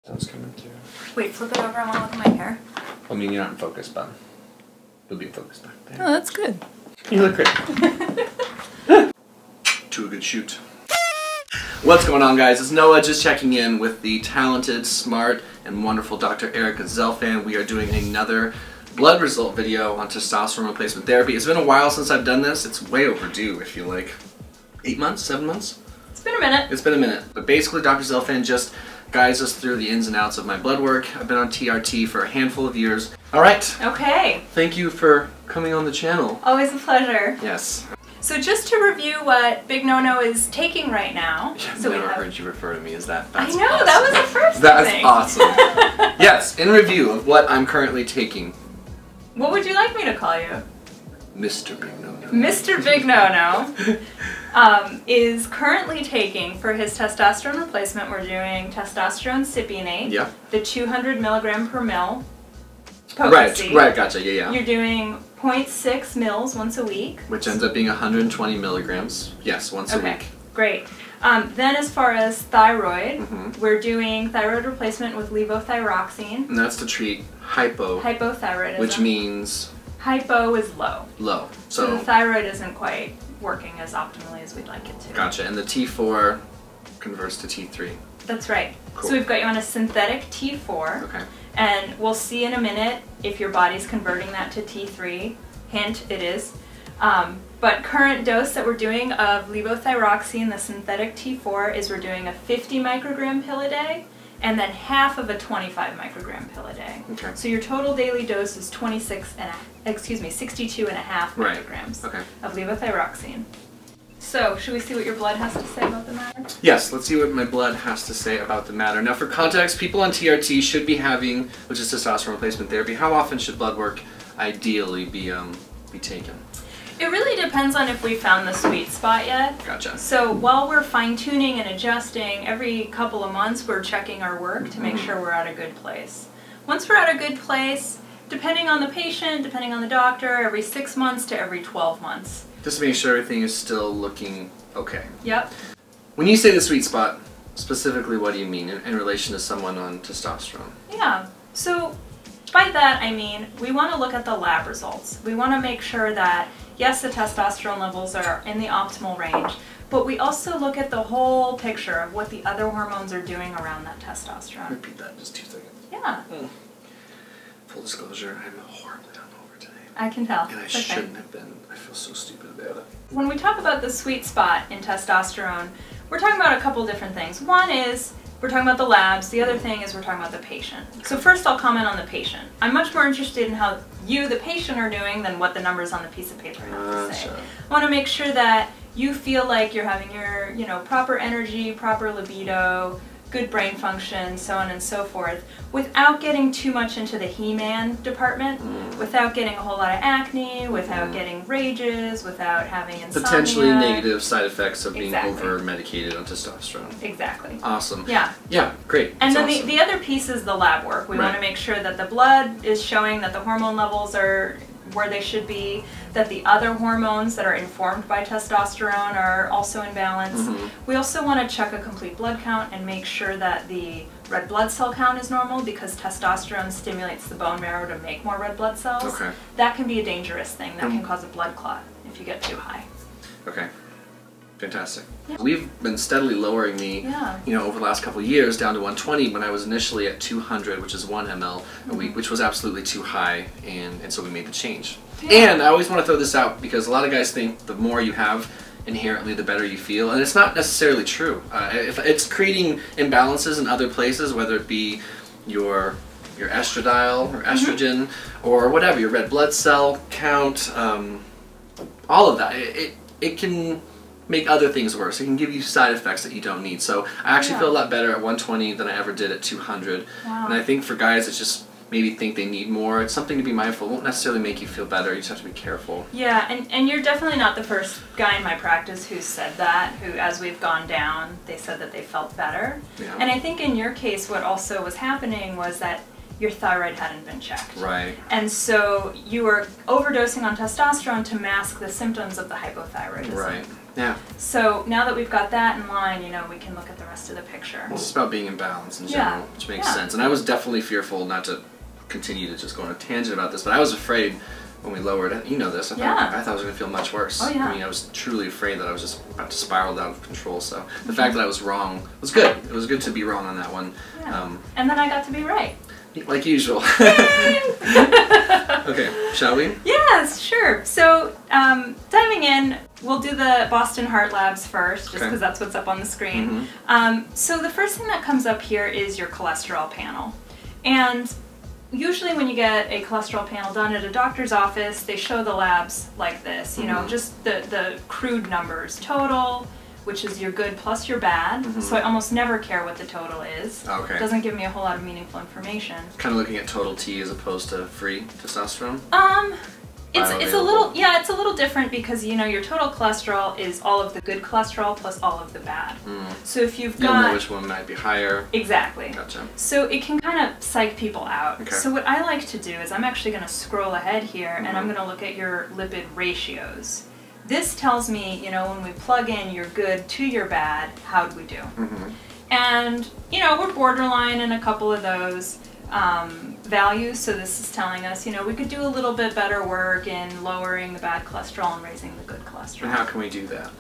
Sounds coming through. Wait, flip it over. I want to look at my hair. I mean, you're not in focus, but you'll be in focus back there. Oh, that's good. You look great. To a good shoot. What's going on, guys? It's Noah just checking in with the talented, smart, and wonderful Dr. Erica Zelfand. We are doing another blood result video on testosterone replacement therapy. It's been a while since I've done this. It's way overdue, I feel like. 8 months? 7 months? It's been a minute. It's been a minute. But basically, Dr. Zelfand just guides us through the ins and outs of my blood work. I've been on TRT for a handful of years. Alright. Okay. Thank you for coming on the channel. Always a pleasure. Yes. So just to review what Big No-No is taking right now. I've so never heard you refer to me as that. I know, awesome. that was the first That's thing. awesome. Yes, in review of what I'm currently taking. What would you like me to call you? Mr. Big No-No. Mr. Big No-No is currently taking, for his testosterone replacement, we're doing testosterone cypionate, Yeah. the 200 milligram per mil potency. Right, gotcha, yeah. You're doing 0.6 mils once a week. Which ends up being 120 milligrams, yes, once a week. Great. Then as far as thyroid, we're doing thyroid replacement with levothyroxine. And that's to treat Hypothyroidism. which means? Hypo is low. Low. So the thyroid isn't quite working as optimally as we'd like it to. Gotcha, and the T4 converts to T3. That's right. Cool. So we've got you on a synthetic T4. Okay. And we'll see in a minute if your body's converting that to T3. Hint, it is. But current dose that we're doing of levothyroxine, the synthetic T4, is we're doing a 50 microgram pill a day and then half of a 25 microgram pill a day. Okay. So your total daily dose is 62 and a half micrograms of levothyroxine. So, should we see what your blood has to say about the matter? Yes, let's see what my blood has to say about the matter. Now, for context, people on TRT should be having, which is testosterone replacement therapy. How often should blood work ideally be taken? It really depends on if we found the sweet spot yet. Gotcha. So while we're fine-tuning and adjusting, every couple of months we're checking our work to make sure we're at a good place. Once we're at a good place, depending on the patient, depending on the doctor, every 6 months to every 12 months. Just to make sure everything is still looking okay. Yep. When you say the sweet spot, specifically what do you mean in relation to someone on testosterone? Yeah. So by that I mean we want to look at the lab results. We want to make sure that yes, the testosterone levels are in the optimal range, but we also look at the whole picture of what the other hormones are doing around that testosterone. Repeat that in just 2 seconds. Yeah. Full disclosure, I'm horribly hungover today. I can tell. And I shouldn't have been. I feel so stupid about it. When we talk about the sweet spot in testosterone, we're talking about a couple different things. One is we're talking about the labs. The other thing is we're talking about the patient. So first I'll comment on the patient. I'm much more interested in how you, the patient, are doing than what the numbers on the piece of paper have to say. Sure. I want to make sure that you feel like you're having your, proper energy, proper libido, good brain function, so on and so forth, without getting too much into the He-Man department, without getting a whole lot of acne, without getting rages, without having insomnia. Potentially negative side effects of being over-medicated on testosterone. Exactly. Awesome. Yeah. Yeah, great. And That's then awesome. the other piece is the lab work. We want to make sure that the blood is showing that the hormone levels are where they should be, that the other hormones that are informed by testosterone are also in balance. We also want to check a complete blood count and make sure that the red blood cell count is normal because testosterone stimulates the bone marrow to make more red blood cells. Okay. That can be a dangerous thing. That can cause a blood clot if you get too high. Okay. Fantastic. Yeah. We've been steadily lowering me, over the last couple of years down to 120 when I was initially at 200, which is 1 ml a week, which was absolutely too high, and so we made the change. Yeah. And I always want to throw this out because a lot of guys think the more you have, inherently the better you feel, and it's not necessarily true. If it's creating imbalances in other places, whether it be your estradiol or estrogen or whatever, your red blood cell count, all of that, it can make other things worse. It can give you side effects that you don't need. So I actually feel a lot better at 120 than I ever did at 200. Wow. And I think for guys that just maybe think they need more, it's something to be mindful. It won't necessarily make you feel better. You just have to be careful. Yeah, and you're definitely not the first guy in my practice who said that, who as we've gone down, they said that they felt better. Yeah. And I think in your case what also was happening was that your thyroid hadn't been checked. Right. And so you were overdosing on testosterone to mask the symptoms of the hypothyroidism. Right. Yeah. So now that we've got that in line, we can look at the rest of the picture. It's just about being in balance in general, which makes sense. And I was definitely fearful, not to continue to just go on a tangent about this, but I was afraid when we lowered it. You know this. I thought I was going to feel much worse. Oh, yeah. I mean, I was truly afraid that I was just about to spiral out of control. So the fact that I was wrong was good. It was good to be wrong on that one. Yeah. And then I got to be right. Like usual. Okay, shall we? Yes, sure. So diving in, we'll do the Boston Heart Labs first, just because that's what's up on the screen. So the first thing that comes up here is your cholesterol panel. And usually when you get a cholesterol panel done at a doctor's office, they show the labs like this, you know, just the crude numbers. Total, which is your good plus your bad. So I almost never care what the total is. Okay. It doesn't give me a whole lot of meaningful information. Kind of looking at total T as opposed to free testosterone? It's a little, it's a little different because, you know, your total cholesterol is all of the good cholesterol plus all of the bad. So if you've got... You'll know which one might be higher. Exactly. Gotcha. So it can kind of psych people out. Okay. So what I like to do is I'm actually going to scroll ahead here and I'm going to look at your lipid ratios. This tells me, you know, when we plug in your good to your bad, how'd we do? And, you know, we're borderline in a couple of those values, so this is telling us, you know, we could do a little bit better work in lowering the bad cholesterol and raising the good cholesterol. And how can we do that?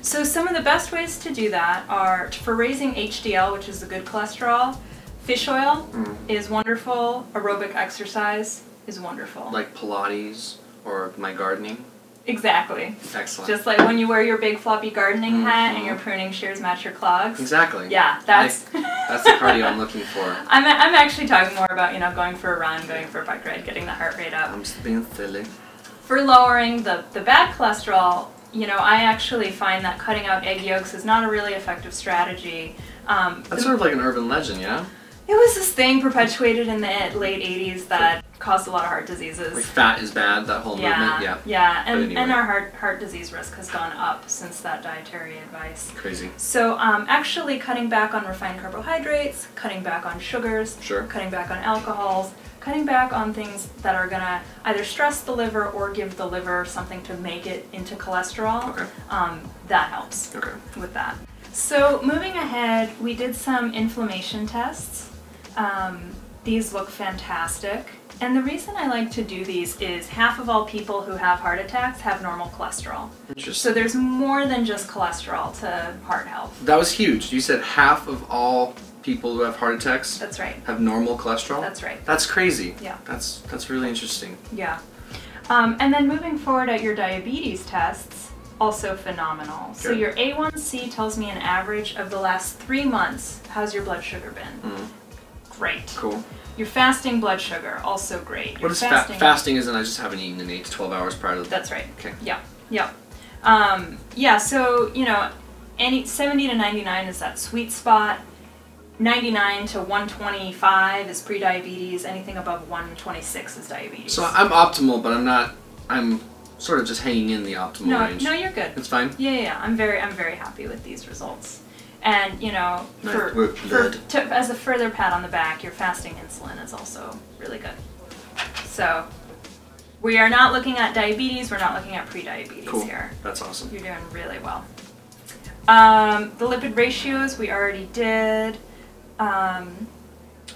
So some of the best ways to do that are, for raising HDL, which is the good cholesterol, fish oil is wonderful, aerobic exercise is wonderful. Like Pilates or my gardening? Exactly. Excellent. Just like when you wear your big floppy gardening hat and your pruning shears match your clogs. Exactly. Yeah, that's that's the cardio I'm looking for. I'm actually talking more about, you know, going for a run, going for a bike ride, getting the heart rate up. I'm just being silly. For lowering the bad cholesterol, you know, I actually find that cutting out egg yolks is not a really effective strategy. That's sort of like an urban legend, yeah? It was this thing perpetuated in the late 80s that caused a lot of heart diseases. Like fat is bad, that whole movement? Yeah, Anyway. and our heart disease risk has gone up since that dietary advice. Crazy. So actually cutting back on refined carbohydrates, cutting back on sugars, cutting back on alcohols, cutting back on things that are going to either stress the liver or give the liver something to make it into cholesterol, that helps with that. So moving ahead, we did some inflammation tests. These look fantastic. And the reason I like to do these is half of all people who have heart attacks have normal cholesterol. Interesting. So there's more than just cholesterol to heart health. That was huge. You said half of all people who have heart attacks That's right. have normal cholesterol? That's right. That's crazy. Yeah. That's really interesting. Yeah. And then moving forward at your diabetes tests, also phenomenal. Good. So your A1C tells me an average of the last 3 months. How's your blood sugar been? Great. Cool. Your fasting blood sugar, also great. What is fasting? Fasting isn't I just haven't eaten in 8 to 12 hours prior to the... That's right. Okay. Yeah. Yeah. Yeah, so, you know, any 70 to 99 is that sweet spot. 99 to 125 is pre-diabetes. Anything above 126 is diabetes. So I'm optimal, but I'm not... I'm sort of just hanging in the optimal range. No, you're good. It's fine? Yeah. I'm very happy with these results. And, you know, as a further pat on the back, your fasting insulin is also really good. So, we are not looking at diabetes, we're not looking at pre-diabetes here. That's awesome. You're doing really well. The lipid ratios we already did.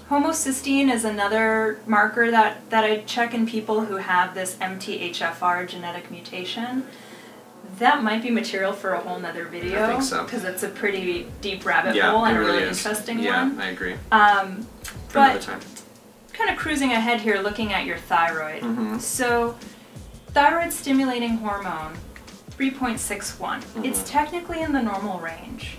Homocysteine is another marker that I check in people who have this MTHFR genetic mutation. That might be material for a whole nother video. I think so. Because it's a pretty deep rabbit hole and a really interesting one. Yeah, I agree. For another time. Kind of cruising ahead here, looking at your thyroid. So, thyroid stimulating hormone, 3.61. It's technically in the normal range.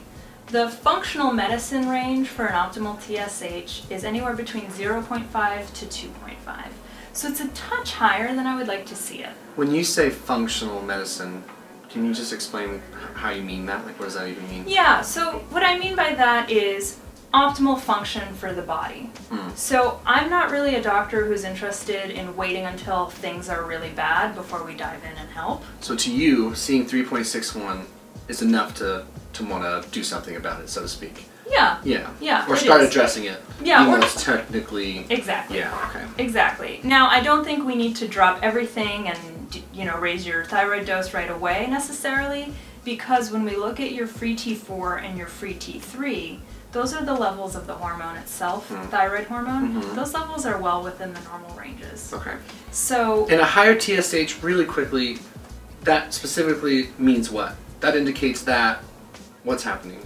The functional medicine range for an optimal TSH is anywhere between 0.5 to 2.5. So it's a touch higher than I would like to see it. When you say functional medicine, can you just explain how you mean that? Like, what does that even mean? Yeah, so what I mean by that is optimal function for the body. So I'm not really a doctor who's interested in waiting until things are really bad before we dive in and help. So to you, seeing 3.61 is enough to want to do something about it, so to speak. Yeah. Or start addressing it. Yeah. Even though it's technically... Exactly. Yeah, okay. Exactly. Now, I don't think we need to drop everything and, you know, raise your thyroid dose right away necessarily, because when we look at your free T4 and your free T3, those are the levels of the hormone itself, thyroid hormone. Those levels are well within the normal ranges. Okay. So... And a higher TSH, really quickly, that specifically means what? That indicates that, what's happening?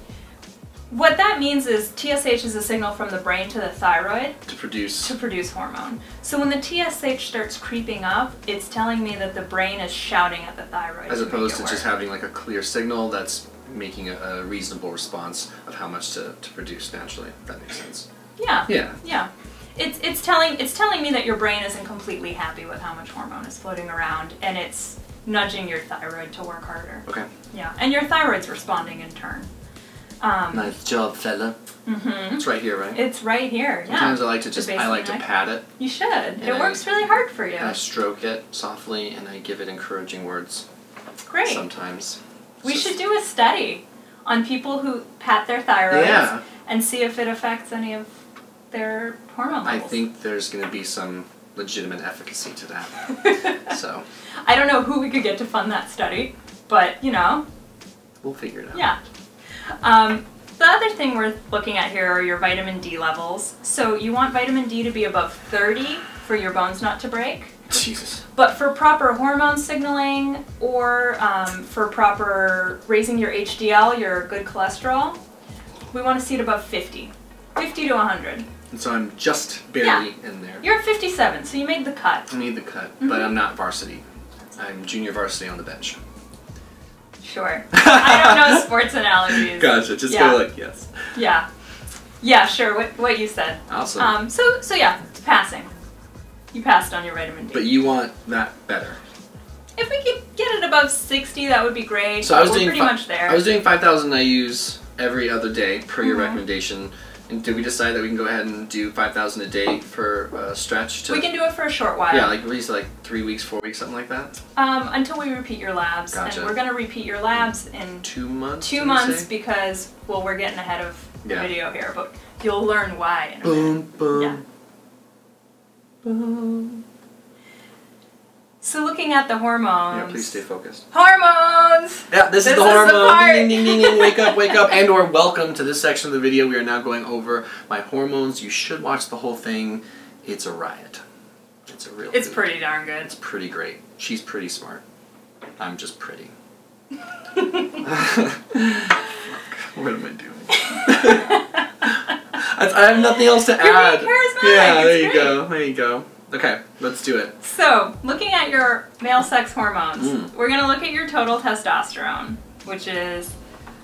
What that means is TSH is a signal from the brain to the thyroid to produce hormone. So when the TSH starts creeping up, it's telling me that the brain is shouting at the thyroid. As opposed to just having like a clear signal that's making a reasonable response of how much to produce naturally, if that makes sense. Yeah. Yeah. Yeah. It's telling me that your brain isn't completely happy with how much hormone is floating around, and it's nudging your thyroid to work harder. Okay. Yeah. And your thyroid's responding in turn. Nice job, fella. It's right here, right? It's right here. Yeah. Sometimes I like to pat it. You should. It works really hard for you. And I stroke it softly, and I give it encouraging words. Great. Sometimes. We should do a study on people who pat their thyroids and see if it affects any of their hormone levels. I think there's going to be some legitimate efficacy to that. So. I don't know who we could get to fund that study, but, you know. We'll figure it out. Yeah. The other thing we're looking at here are your vitamin D levels. So you want vitamin D to be above 30 for your bones not to break. Jesus. But for proper hormone signaling or for proper raising your HDL, your good cholesterol, we want to see it above 50. 50 to 100. And so I'm just barely in there. You're at 57, so you made the cut. I made the cut, but I'm not varsity. I'm junior varsity on the bench. Sure. I don't know sports analogies. Gotcha. Just go like, yes. Yeah. Yeah, sure. What you said. Awesome. So yeah, it's passing. You passed on your vitamin D. But you want that better. If we could get it above 60, that would be great. So I was doing pretty much there. I was doing 5,000 IUs every other day per your recommendation. And did we decide that we can go ahead and do 5,000 a day for a stretch? We can do it for a short while. Yeah, like at least like 3 weeks, 4 weeks, something like that? Until we repeat your labs. Gotcha. And we're going to repeat your labs in 2 months? 2 months because, well, we're getting ahead of the video here, but you'll learn why in a minute. Boom. Yeah. Boom. So looking at the hormones. Yeah, please stay focused. Hormones! Yeah, this is the hormone. Ding, ding, ding, ding. Wake up, wake up. And or welcome to this section of the video. We are now going over my hormones. You should watch the whole thing. It's a riot. It's a real It's pretty darn good. It's pretty great. She's pretty smart. I'm just pretty. Fuck. What am I doing? I have nothing else to add. You're being charismatic. Yeah, there you go. There you go. Okay, let's do it. So, looking at your male sex hormones, we're going to look at your total testosterone, which is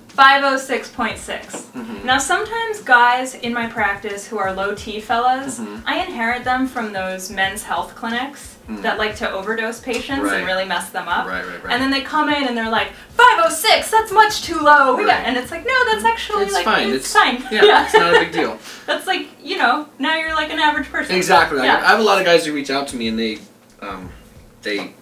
506.6. Now, sometimes guys in my practice who are low T fellas, I inherit them from those men's health clinics that like to overdose patients and really mess them up. Right. And then they come in and they're like, 506, that's much too low. And it's like, no, that's actually it's like, fine. it's fine. Yeah, it's not a big deal. That's like, you know, now you're like an average person. Exactly. Yeah. I have a lot of guys who reach out to me and they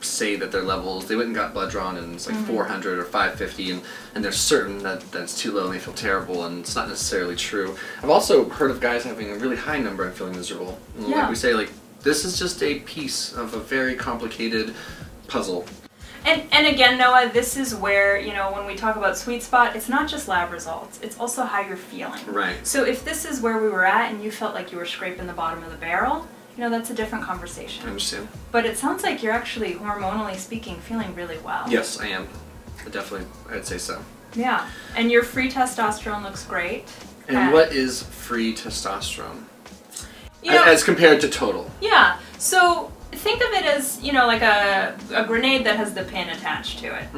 say that their levels, they went and got blood drawn and it's like 400 or 550 and they're certain that that's too low and they feel terrible, and it's not necessarily true. I've also heard of guys having a really high number and feeling miserable. And like we say, like, this is just a piece of a very complicated puzzle. And again, Noah, this is where, you know, when we talk about sweet spot, it's not just lab results, it's also how you're feeling. Right. So if this is where we were at and you felt like you were scraping the bottom of the barrel, you know, that's a different conversation. I understand. But it sounds like you're actually, hormonally speaking, feeling really well. Yes, I am. I'd say so. Yeah. And your free testosterone looks great. And what is free testosterone? You know, as compared to total? Yeah. So think of it as, you know, like a grenade that has the pin attached to it,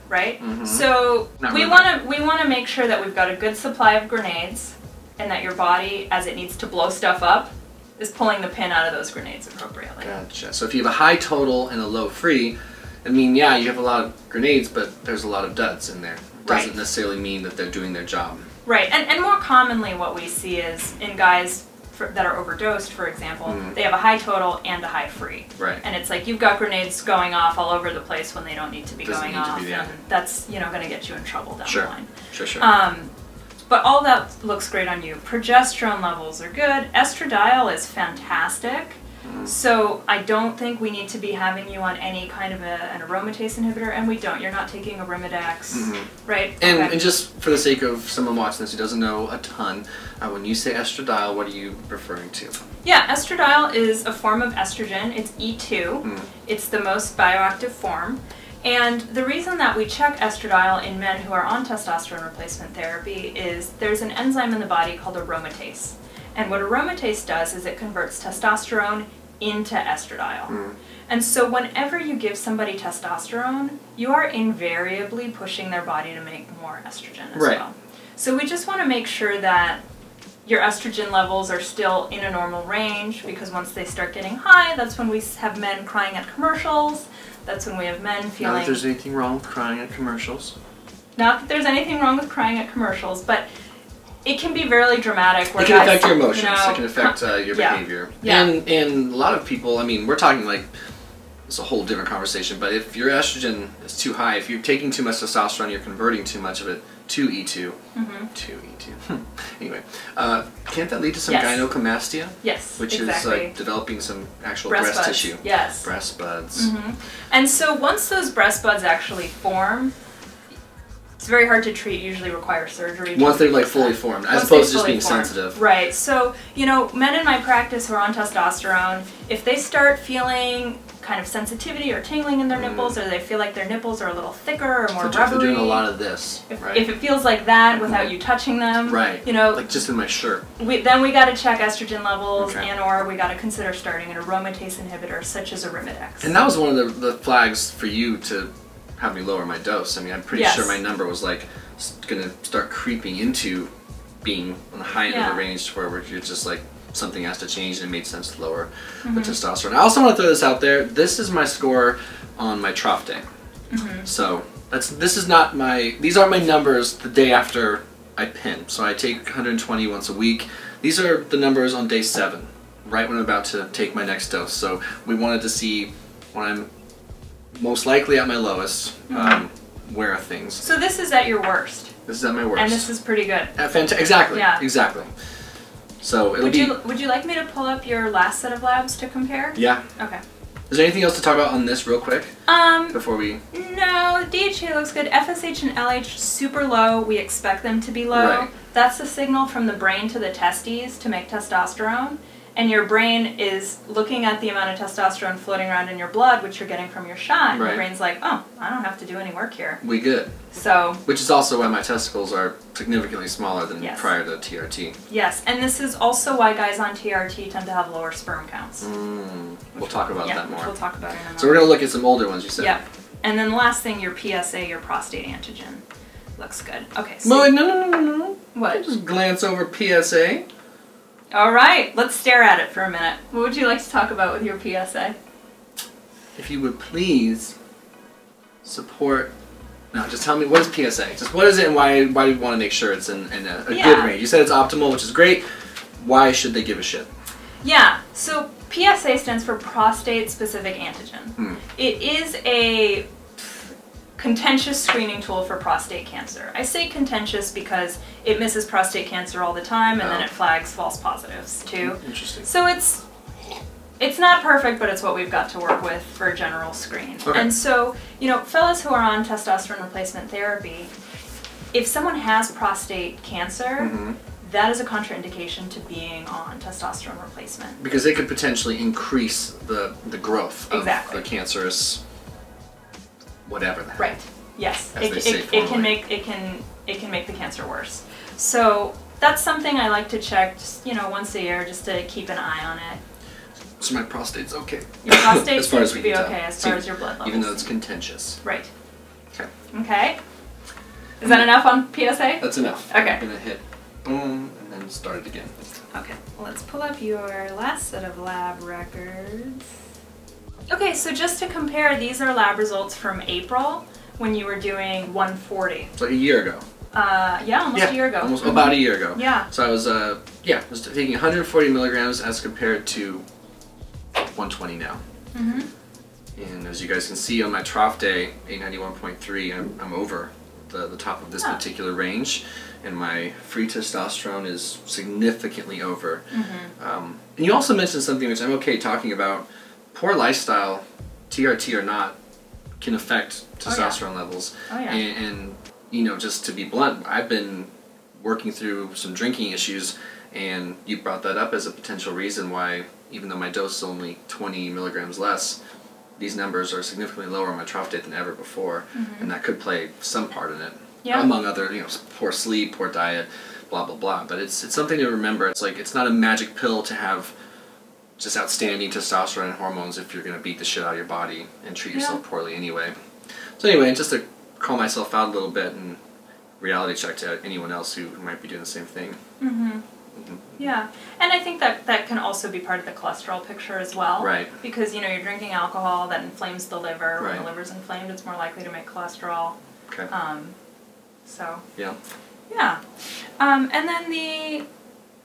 right? So we want to make sure that we've got a good supply of grenades, and that your body, as it needs to blow stuff up, is pulling the pin out of those grenades appropriately. Gotcha. So if you have a high total and a low free, I mean, yeah, you have a lot of grenades, but there's a lot of duds in there. It doesn't necessarily mean that they're doing their job. Right. And more commonly what we see is in guys that are overdosed, for example, they have a high total and a high free. Right. And it's like you've got grenades going off all over the place when they don't need to be going off. And that's, you know, going to get you in trouble down the line. Sure. But all that looks great on you. Progesterone levels are good. Estradiol is fantastic. So I don't think we need to be having you on any kind of an aromatase inhibitor, and we don't. You're not taking Arimidex, right? And just for the sake of someone watching this who doesn't know a ton, when you say estradiol, what are you referring to? Yeah, estradiol is a form of estrogen. It's E2. It's the most bioactive form. And the reason that we check estradiol in men who are on testosterone replacement therapy is there's an enzyme in the body called aromatase. And what aromatase does is it converts testosterone into estradiol. And so whenever you give somebody testosterone, you are invariably pushing their body to make more estrogen as well. So we just want to make sure that your estrogen levels are still in a normal range, because once they start getting high, that's when we have men crying at commercials. That's when we have men feeling... Not that there's anything wrong with crying at commercials. Not that there's anything wrong with crying at commercials, but it can be very dramatic. Where it can affect guys, your emotions. You know, it can affect your behavior. Yeah. And a lot of people, I mean, we're talking like, it's a whole different conversation, but if your estrogen is too high, if you're taking too much testosterone, you're converting too much of it to E2. To E2. Anyway, can't that lead to some gynecomastia? Yes, which is like developing some actual breast tissue. Yes. Breast buds. And so once those breast buds actually form, it's very hard to treat, usually require surgery. Once they're like fully formed, as opposed to just being sensitive. Right. So, you know, men in my practice who are on testosterone, if they start feeling kind of sensitivity or tingling in their nipples, or they feel like their nipples are a little thicker or more rubbery. If they're doing a lot of this, if it feels like that without you touching them, you know, like just in my shirt. Then we got to check estrogen levels, and or we got to consider starting an aromatase inhibitor such as Arimidex. And that was one of the flags for you to have me lower my dose. I mean, I'm pretty sure my number was like going to start creeping into being on the high end of the range, where you're just like, something has to change, and it made sense to lower the testosterone. I also want to throw this out there. This is my score on my trough day. So this is not my, these aren't my numbers the day after I pin. So I take 120 once a week. These are the numbers on day 7, right when I'm about to take my next dose. So we wanted to see when I'm most likely at my lowest, where are things. So this is at your worst. This is at my worst. And this is pretty good. Exactly. Yeah. Exactly. So it'll would you like me to pull up your last set of labs to compare? Yeah. Okay. Is there anything else to talk about on this real quick? Before we... No, DHA looks good. FSH and LH super low. We expect them to be low. That's the signal from the brain to the testes to make testosterone. And your brain is looking at the amount of testosterone floating around in your blood, which you're getting from your shot. And your brain's like, oh, I don't have to do any work here. We good. So. Which is also why my testicles are significantly smaller than prior to TRT. Yes, and this is also why guys on TRT tend to have lower sperm counts. We'll talk about that more. We'll talk about it in a moment. So we're going to look at some older ones, you said. Yep. And then the last thing, your PSA, your prostate antigen. Looks good. Okay. So No. What? Just glance over PSA. All right, let's stare at it for a minute. What would you like to talk about with your PSA? If you would please support... No, just tell me, what is PSA? Just what is it, and why do you want to make sure it's in a good range? You said it's optimal, which is great. Why should they give a shit? Yeah, so PSA stands for prostate-specific antigen. It is a contentious screening tool for prostate cancer. I say contentious because it misses prostate cancer all the time, and then it flags false positives too. Interesting. So it's not perfect, but it's what we've got to work with for a general screen. And so, you know, fellas who are on testosterone replacement therapy, if someone has prostate cancer, that is a contraindication to being on testosterone replacement. Because it could potentially increase the growth of the cancerous whatever that. Right. Yes. It can make the cancer worse. So that's something I like to check just, you know, once a year, just to keep an eye on it. So my prostate's okay. Your prostate as far as seems to be okay as far as your blood levels. Even though it's contentious. Right. Okay. Okay. Is that enough on PSA? That's enough. Okay. I'm gonna hit boom and then start it again. Okay. Let's pull up your last set of lab records. Okay, so just to compare, these are lab results from April when you were doing 140. It's like a year ago. Yeah, almost a year ago. Almost about a year ago. Yeah. So I was was taking 140 milligrams as compared to 120 now. And as you guys can see on my trough day, 891.3, I'm over the top of this particular range, and my free testosterone is significantly over. And you also mentioned something which I'm okay talking about. Poor lifestyle, TRT or not, can affect testosterone levels. And you know, just to be blunt, I've been working through some drinking issues, and you brought that up as a potential reason why, even though my dose is only 20 milligrams less, these numbers are significantly lower on my trough date than ever before, and that could play some part in it, among other, you know, poor sleep, poor diet, blah blah blah. But it's something to remember. It's like, it's not a magic pill to have just outstanding testosterone and hormones if you're going to beat the shit out of your body and treat yourself poorly anyway. So anyway, just to call myself out a little bit and reality check to anyone else who might be doing the same thing. Yeah, and I think that can also be part of the cholesterol picture as well. Right. Because, you know, you're drinking alcohol, that inflames the liver. When the liver's inflamed, it's more likely to make cholesterol. Okay. So. Yeah. Yeah. And then the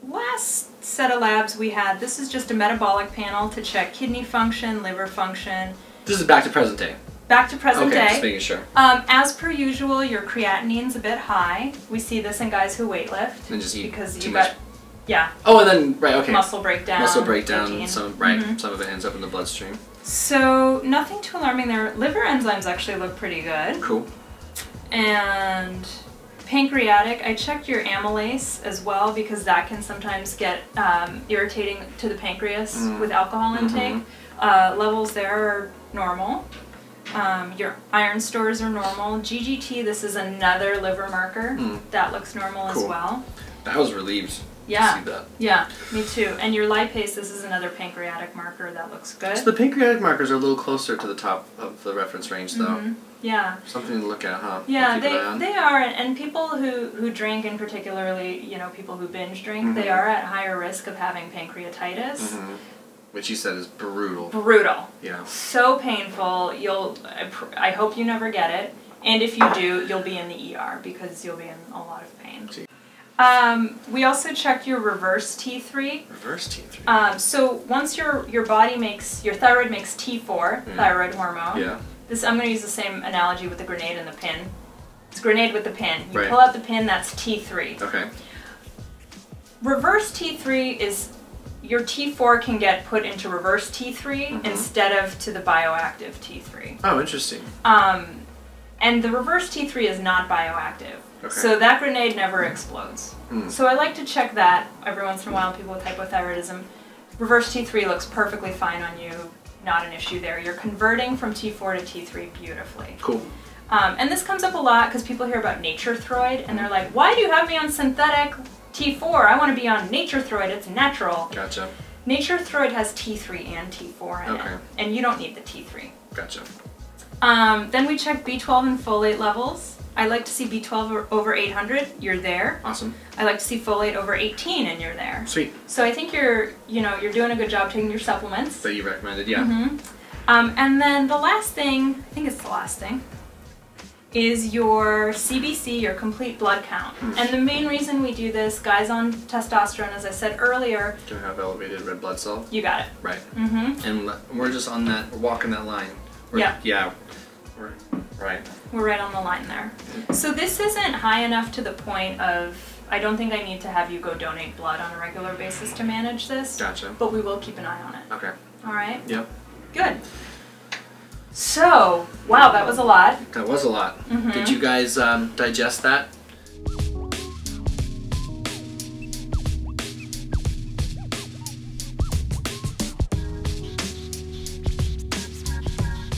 last set of labs we had, this is just a metabolic panel to check kidney function, liver function. This is back to present day. Back to present day. Just making sure. As per usual, your creatinine's a bit high. We see this in guys who weightlift. And just eat because too you much. got, yeah. Oh, and then, right, okay. Muscle breakdown. Muscle breakdown, protein. some of it ends up in the bloodstream. So, nothing too alarming there. Liver enzymes actually look pretty good. Cool. And pancreatic, I checked your amylase as well, because that can sometimes get irritating to the pancreas with alcohol intake. Levels there are normal. Your iron stores are normal. GGT, this is another liver marker. That looks normal as well. I was relieved to see that. Yeah, me too. And your lipase, this is another pancreatic marker. That looks good. So the pancreatic markers are a little closer to the top of the reference range, though. Yeah. Something to look at, huh? Yeah, they are. And people who drink, and particularly, you know, people who binge drink, they are at higher risk of having pancreatitis. Which you said is brutal. Brutal. Yeah. So painful. I hope you never get it. And if you do, you'll be in the ER because you'll be in a lot of pain. We also checked your reverse T3. Reverse T3. So once your thyroid makes T4, thyroid hormone. Yeah. I'm going to use the same analogy with the grenade and the pin. It's a grenade with the pin. You Right. pull out the pin, that's T3. Okay. Reverse T3 is, your T4 can get put into reverse T3 instead of to the bioactive T3. Oh, interesting. And the reverse T3 is not bioactive. Okay. So that grenade never explodes. So I like to check that every once in a while, people with hypothyroidism. Reverse T3 looks perfectly fine on you, not an issue there. You're converting from T4 to T3 beautifully. Cool. And this comes up a lot because people hear about Nature-Throid and they're like, why do you have me on synthetic T4? I want to be on Nature-Throid, it's natural. Gotcha. Nature-Throid has T3 and T4 in it, and you don't need the T3. Gotcha. Then we check B12 and folate levels. I like to see B12 over 800, you're there. Awesome. I like to see folate over 18 and you're there. Sweet. So I think you're doing a good job taking your supplements. That you recommended, yeah. And then the last thing, I think it's the last thing, is your CBC, your complete blood count. And the main reason we do this, guys on testosterone, as I said earlier, Can have elevated red blood cell. you got it. Right. And we're just on that, we're walking that line. Yeah. We're right on the line there. So this isn't high enough to the point of, I don't think I need to have you go donate blood on a regular basis to manage this. Gotcha. But we will keep an eye on it. Okay. All right? Yep. Good. So, wow, that was a lot. That was a lot. Did you guys digest that?